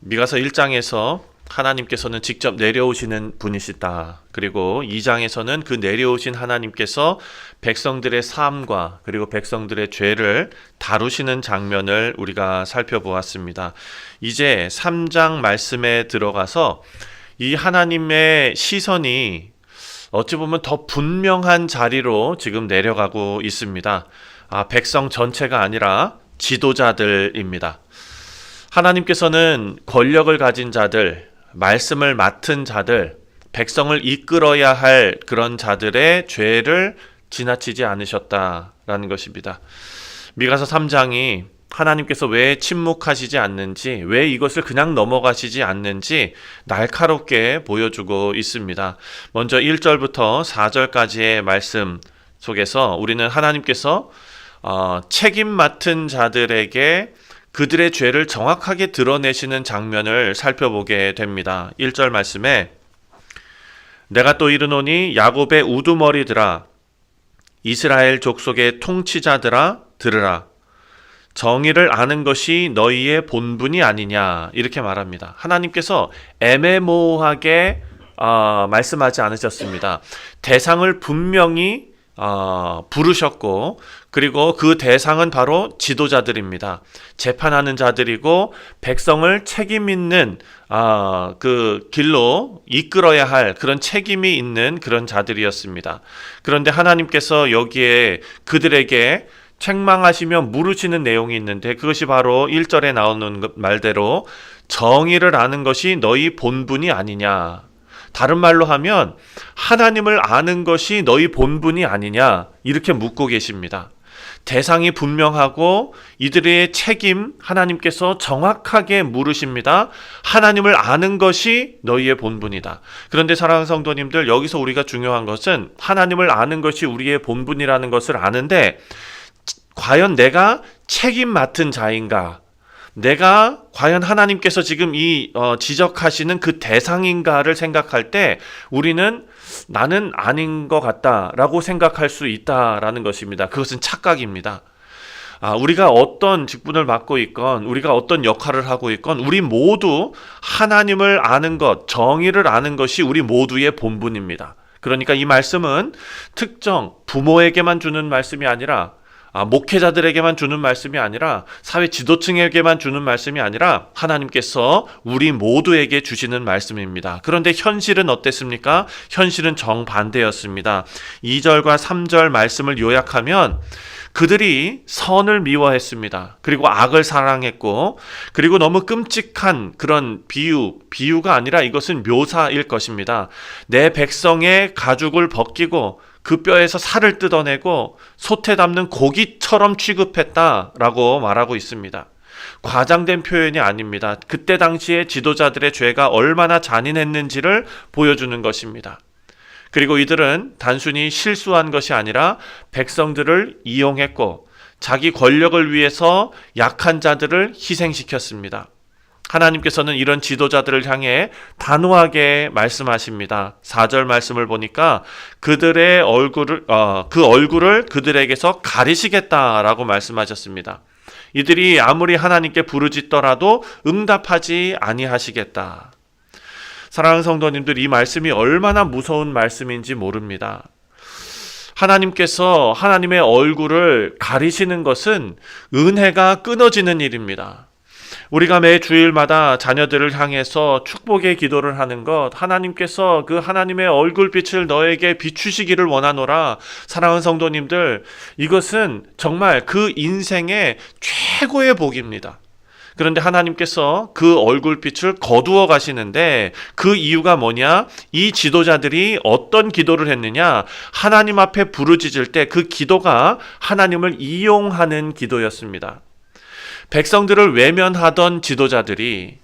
미가서 1장에서 하나님께서는 직접 내려오시는 분이시다. 그리고 2장에서는 그 내려오신 하나님께서 백성들의 삶과 그리고 백성들의 죄를 다루시는 장면을 우리가 살펴보았습니다. 이제 3장 말씀에 들어가서 이 하나님의 시선이 어찌 보면 더 분명한 자리로 지금 내려가고 있습니다. 백성 전체가 아니라 지도자들입니다. 하나님께서는 권력을 가진 자들, 말씀을 맡은 자들, 백성을 이끌어야 할 그런 자들의 죄를 지나치지 않으셨다라는 것입니다. 미가서 3장이 하나님께서 왜 침묵하시지 않는지, 왜 이것을 그냥 넘어가시지 않는지 날카롭게 보여주고 있습니다. 먼저 1절부터 4절까지의 말씀 속에서 우리는 하나님께서 책임 맡은 자들에게 그들의 죄를 정확하게 드러내시는 장면을 살펴보게 됩니다. 1절 말씀에 내가 또 이르노니 야곱의 우두머리들아 이스라엘 족속의 통치자들아 들으라 정의를 아는 것이 너희의 본분이 아니냐 이렇게 말합니다. 하나님께서 애매모호하게 말씀하지 않으셨습니다. 대상을 분명히 부르셨고 그리고 그 대상은 바로 지도자들입니다. 재판하는 자들이고 백성을 책임 있는 그 길로 이끌어야 할 그런 책임이 있는 그런 자들이었습니다. 그런데 하나님께서 여기에 그들에게 책망하시며 물으시는 내용이 있는데 그것이 바로 1절에 나오는 말대로 정의를 아는 것이 너희 본분이 아니냐. 다른 말로 하면 하나님을 아는 것이 너희 본분이 아니냐 이렇게 묻고 계십니다. 대상이 분명하고 이들의 책임 하나님께서 정확하게 물으십니다. 하나님을 아는 것이 너희의 본분이다. 그런데 사랑하는 성도님들, 여기서 우리가 중요한 것은 하나님을 아는 것이 우리의 본분이라는 것을 아는데 과연 내가 책임 맡은 자인가? 내가 과연 하나님께서 지금 이 지적하시는 그 대상인가를 생각할 때 우리는 나는 아닌 것 같다라고 생각할 수 있다라는 것입니다. 그것은 착각입니다. 우리가 어떤 직분을 맡고 있건 우리가 어떤 역할을 하고 있건 우리 모두 하나님을 아는 것, 정의를 아는 것이 우리 모두의 본분입니다. 그러니까 이 말씀은 특정 부모에게만 주는 말씀이 아니라 목회자들에게만 주는 말씀이 아니라 사회 지도층에게만 주는 말씀이 아니라 하나님께서 우리 모두에게 주시는 말씀입니다. 그런데 현실은 어땠습니까? 현실은 정반대였습니다. 2절과 3절 말씀을 요약하면 그들이 선을 미워했습니다. 그리고 악을 사랑했고 그리고 너무 끔찍한 그런 비유가 아니라 이것은 묘사일 것입니다. 내 백성의 가죽을 벗기고 그 뼈에서 살을 뜯어내고 솥에 담는 고기처럼 취급했다라고 말하고 있습니다. 과장된 표현이 아닙니다. 그때 당시에 지도자들의 죄가 얼마나 잔인했는지를 보여주는 것입니다. 그리고 이들은 단순히 실수한 것이 아니라 백성들을 이용했고 자기 권력을 위해서 약한 자들을 희생시켰습니다. 하나님께서는 이런 지도자들을 향해 단호하게 말씀하십니다. 4절 말씀을 보니까 그들의 그 얼굴을 그들에게서 가리시겠다라고 말씀하셨습니다. 이들이 아무리 하나님께 부르짖더라도 응답하지 아니하시겠다. 사랑하는 성도님들, 이 말씀이 얼마나 무서운 말씀인지 모릅니다. 하나님께서 하나님의 얼굴을 가리시는 것은 은혜가 끊어지는 일입니다. 우리가 매 주일마다 자녀들을 향해서 축복의 기도를 하는 것, 하나님께서 그 하나님의 얼굴빛을 너에게 비추시기를 원하노라. 사랑하는 성도님들, 이것은 정말 그 인생의 최고의 복입니다. 그런데 하나님께서 그 얼굴빛을 거두어 가시는데 그 이유가 뭐냐? 이 지도자들이 어떤 기도를 했느냐? 하나님 앞에 부르짖을 때 그 기도가 하나님을 이용하는 기도였습니다. 백성들을 외면하던 지도자들이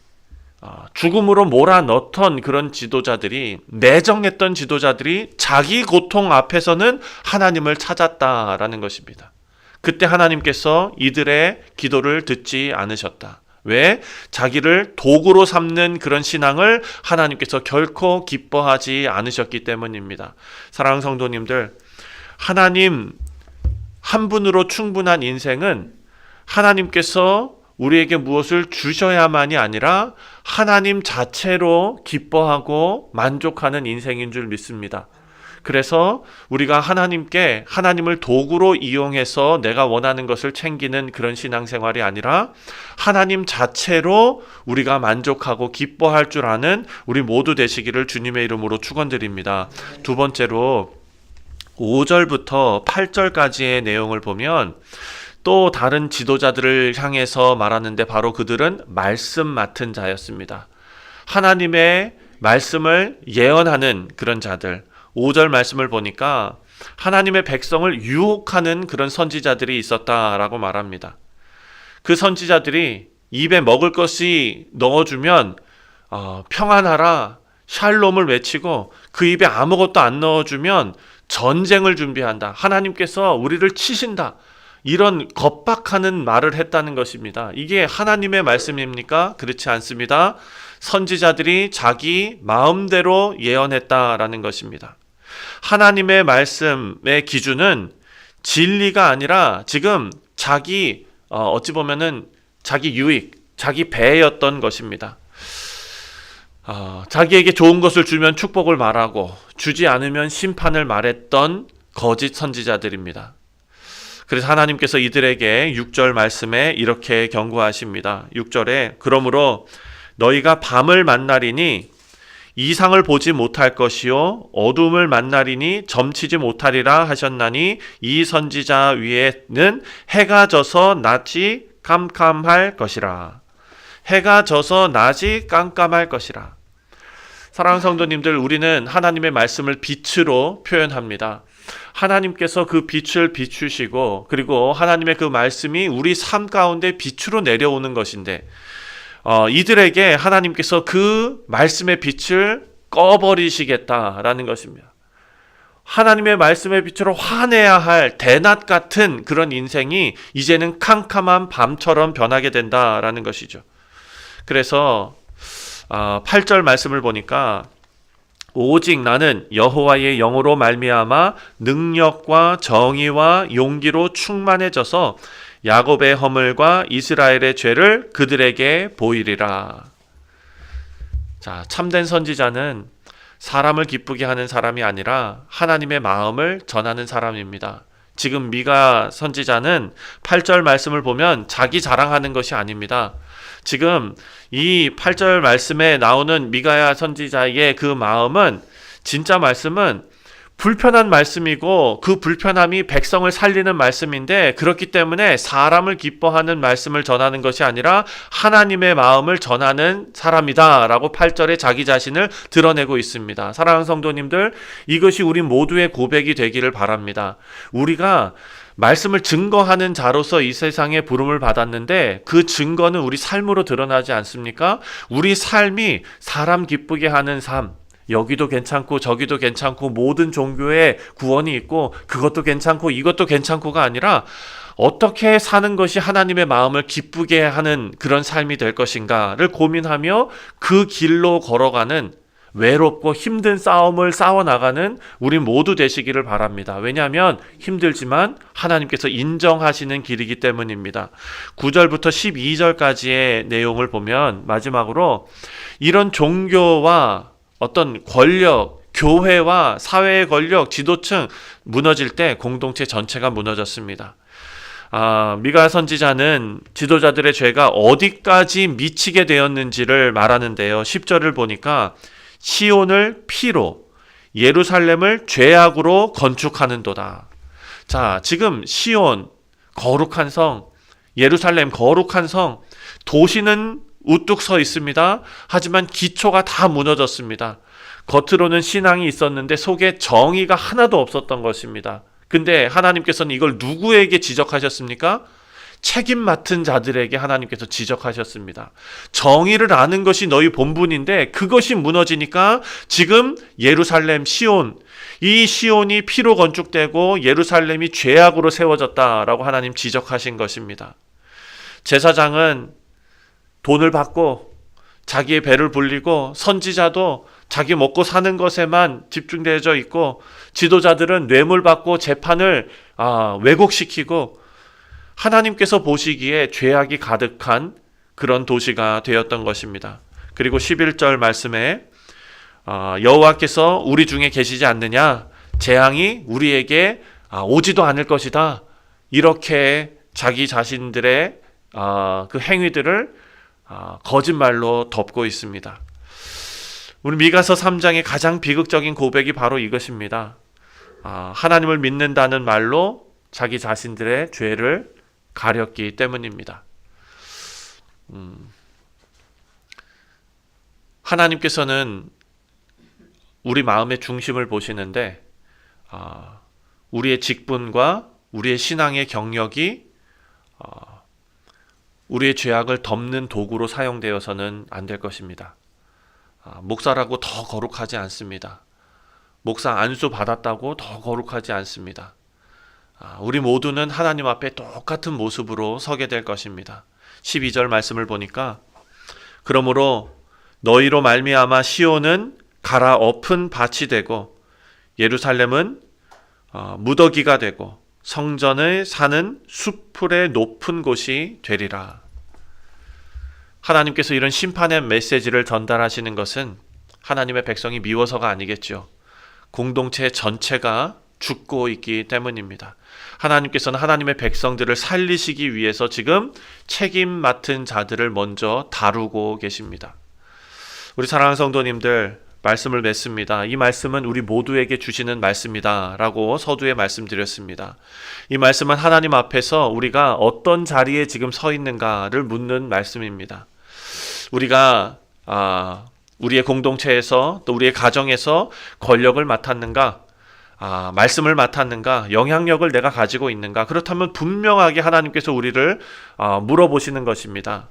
죽음으로 몰아넣던 그런 지도자들이 매정했던 지도자들이 자기 고통 앞에서는 하나님을 찾았다라는 것입니다. 그때 하나님께서 이들의 기도를 듣지 않으셨다. 왜? 자기를 도구로 삼는 그런 신앙을 하나님께서 결코 기뻐하지 않으셨기 때문입니다. 사랑하는 성도님들, 하나님 한 분으로 충분한 인생은 하나님께서 우리에게 무엇을 주셔야만이 아니라 하나님 자체로 기뻐하고 만족하는 인생인 줄 믿습니다. 그래서 우리가 하나님을 도구로 이용해서 내가 원하는 것을 챙기는 그런 신앙생활이 아니라 하나님 자체로 우리가 만족하고 기뻐할 줄 아는 우리 모두 되시기를 주님의 이름으로 축원드립니다. 두 번째로 5절부터 8절까지의 내용을 보면 또 다른 지도자들을 향해서 말하는데 바로 그들은 말씀 맡은 자였습니다. 하나님의 말씀을 예언하는 그런 자들. 5절 말씀을 보니까 하나님의 백성을 유혹하는 그런 선지자들이 있었다라고 말합니다. 그 선지자들이 입에 먹을 것이 넣어주면 평안하라, 샬롬을 외치고 그 입에 아무것도 안 넣어주면 전쟁을 준비한다. 하나님께서 우리를 치신다. 이런 겁박하는 말을 했다는 것입니다. 이게 하나님의 말씀입니까? 그렇지 않습니다. 선지자들이 자기 마음대로 예언했다라는 것입니다. 하나님의 말씀의 기준은 진리가 아니라 지금 어찌 보면은 자기 유익, 자기 배였던 것입니다. 자기에게 좋은 것을 주면 축복을 말하고 주지 않으면 심판을 말했던 거짓 선지자들입니다. 그래서 하나님께서 이들에게 6절 말씀에 이렇게 경고하십니다. 6절에 그러므로 너희가 밤을 만나리니 이상을 보지 못할 것이요 어둠을 만나리니 점치지 못하리라 하셨나니 이 선지자 위에는 해가 져서 낮이 깜깜할 것이라. 해가 져서 낮이 깜깜할 것이라. 사랑하는 성도님들, 우리는 하나님의 말씀을 빛으로 표현합니다. 하나님께서 그 빛을 비추시고 그리고 하나님의 그 말씀이 우리 삶 가운데 빛으로 내려오는 것인데 이들에게 하나님께서 그 말씀의 빛을 꺼버리시겠다라는 것입니다. 하나님의 말씀의 빛으로 화내야 할 대낮 같은 그런 인생이 이제는 캄캄한 밤처럼 변하게 된다라는 것이죠. 그래서 8절 말씀을 보니까 오직 나는 여호와의 영으로 말미암아 능력과 정의와 용기로 충만해져서 야곱의 허물과 이스라엘의 죄를 그들에게 보이리라. 자, 참된 선지자는 사람을 기쁘게 하는 사람이 아니라 하나님의 마음을 전하는 사람입니다. 지금 미가 선지자는 8절 말씀을 보면 자기 자랑하는 것이 아닙니다. 지금 이 8절 말씀에 나오는 미가야 선지자의 그 마음은, 진짜 말씀은 불편한 말씀이고 그 불편함이 백성을 살리는 말씀인데, 그렇기 때문에 사람을 기뻐하는 말씀을 전하는 것이 아니라 하나님의 마음을 전하는 사람이다 라고 8절에 자기 자신을 드러내고 있습니다. 사랑하는 성도님들, 이것이 우리 모두의 고백이 되기를 바랍니다. 우리가 말씀을 증거하는 자로서 이 세상에 부름을 받았는데 그 증거는 우리 삶으로 드러나지 않습니까? 우리 삶이 사람 기쁘게 하는 삶, 여기도 괜찮고 저기도 괜찮고 모든 종교에 구원이 있고 그것도 괜찮고 이것도 괜찮고가 아니라 어떻게 사는 것이 하나님의 마음을 기쁘게 하는 그런 삶이 될 것인가를 고민하며 그 길로 걸어가는, 외롭고 힘든 싸움을 싸워나가는 우리 모두 되시기를 바랍니다. 왜냐하면 힘들지만 하나님께서 인정하시는 길이기 때문입니다. 9절부터 12절까지의 내용을 보면 마지막으로 이런 종교와 어떤 권력, 교회와 사회의 권력, 지도층 무너질 때 공동체 전체가 무너졌습니다. 미가 선지자는 지도자들의 죄가 어디까지 미치게 되었는지를 말하는데요. 10절을 보니까 시온을 피로, 예루살렘을 죄악으로 건축하는도다. 자, 지금 시온, 거룩한 성, 예루살렘, 거룩한 성, 도시는 우뚝 서 있습니다. 하지만 기초가 다 무너졌습니다. 겉으로는 신앙이 있었는데 속에 정의가 하나도 없었던 것입니다. 근데 하나님께서는 이걸 누구에게 지적하셨습니까? 책임 맡은 자들에게 하나님께서 지적하셨습니다. 정의를 아는 것이 너희 본분인데 그것이 무너지니까 지금 예루살렘, 시온, 이 시온이 피로 건축되고 예루살렘이 죄악으로 세워졌다라고 하나님 지적하신 것입니다. 제사장은 돈을 받고 자기의 배를 불리고, 선지자도 자기 먹고 사는 것에만 집중되어 있고, 지도자들은 뇌물 받고 재판을 왜곡시키고, 하나님께서 보시기에 죄악이 가득한 그런 도시가 되었던 것입니다. 그리고 11절 말씀에 여호와께서 우리 중에 계시지 않느냐, 재앙이 우리에게 오지도 않을 것이다, 이렇게 자기 자신들의 그 행위들을 거짓말로 덮고 있습니다. 우리 미가서 3장의 가장 비극적인 고백이 바로 이것입니다. 하나님을 믿는다는 말로 자기 자신들의 죄를 가렸기 때문입니다. 하나님께서는 우리 마음의 중심을 보시는데 우리의 직분과 우리의 신앙의 경력이 우리의 죄악을 덮는 도구로 사용되어서는 안 될 것입니다. 목사라고 더 거룩하지 않습니다. 목사 안수 받았다고 더 거룩하지 않습니다. 우리 모두는 하나님 앞에 똑같은 모습으로 서게 될 것입니다. 12절 말씀을 보니까 그러므로 너희로 말미암아 시온은 갈아엎은 밭이 되고 예루살렘은 무더기가 되고 성전에 사는 수풀의 높은 곳이 되리라. 하나님께서 이런 심판의 메시지를 전달하시는 것은 하나님의 백성이 미워서가 아니겠죠. 공동체 전체가 죽고 있기 때문입니다. 하나님께서는 하나님의 백성들을 살리시기 위해서 지금 책임 맡은 자들을 먼저 다루고 계십니다. 우리 사랑하는 성도님들, 말씀을 맺습니다. 이 말씀은 우리 모두에게 주시는 말씀이다 라고 서두에 말씀드렸습니다. 이 말씀은 하나님 앞에서 우리가 어떤 자리에 지금 서 있는가를 묻는 말씀입니다. 우리가 우리의 공동체에서 또 우리의 가정에서 권력을 맡았는가, 말씀을 맡았는가, 영향력을 내가 가지고 있는가. 그렇다면 분명하게 하나님께서 우리를 물어보시는 것입니다.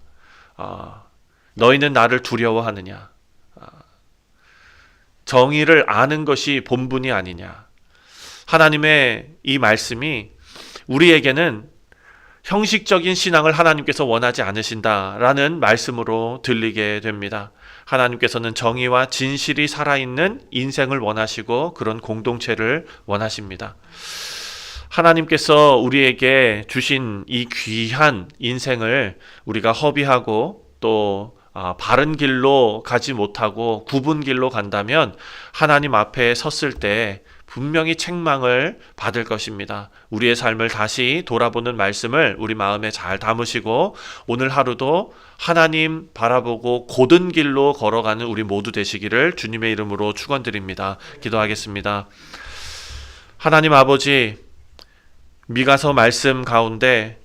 너희는 나를 두려워하느냐? 정의를 아는 것이 본분이 아니냐? 하나님의 이 말씀이 우리에게는 형식적인 신앙을 하나님께서 원하지 않으신다라는 말씀으로 들리게 됩니다. 하나님께서는 정의와 진실이 살아있는 인생을 원하시고 그런 공동체를 원하십니다. 하나님께서 우리에게 주신 이 귀한 인생을 우리가 허비하고 또 바른 길로 가지 못하고 굽은 길로 간다면 하나님 앞에 섰을 때 분명히 책망을 받을 것입니다. 우리의 삶을 다시 돌아보는 말씀을 우리 마음에 잘 담으시고 오늘 하루도 하나님 바라보고 곧은 길로 걸어가는 우리 모두 되시기를 주님의 이름으로 축원드립니다. 기도하겠습니다. 하나님 아버지, 미가서 말씀 가운데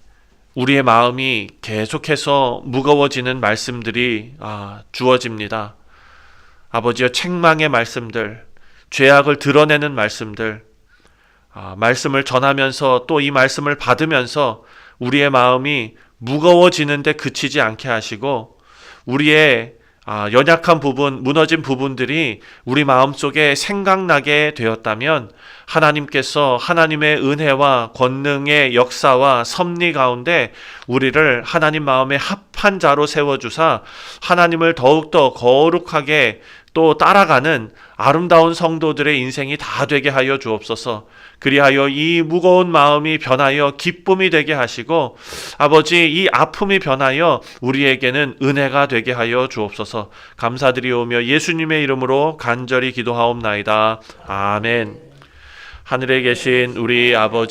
우리의 마음이 계속해서 무거워지는 말씀들이 주어집니다. 아버지여, 책망의 말씀들, 죄악을 드러내는 말씀들, 말씀을 전하면서 또 이 말씀을 받으면서 우리의 마음이 무거워지는데 그치지 않게 하시고 우리의 연약한 부분, 무너진 부분들이 우리 마음속에 생각나게 되었다면 하나님께서 하나님의 은혜와 권능의 역사와 섭리 가운데 우리를 하나님 마음에 합한 자로 세워주사 하나님을 더욱더 거룩하게 또 따라가는 아름다운 성도들의 인생이 다 되게 하여 주옵소서. 그리하여 이 무거운 마음이 변하여 기쁨이 되게 하시고 아버지, 이 아픔이 변하여 우리에게는 은혜가 되게 하여 주옵소서. 감사드리오며 예수님의 이름으로 간절히 기도하옵나이다. 아멘. 하늘에 계신 우리 아버지,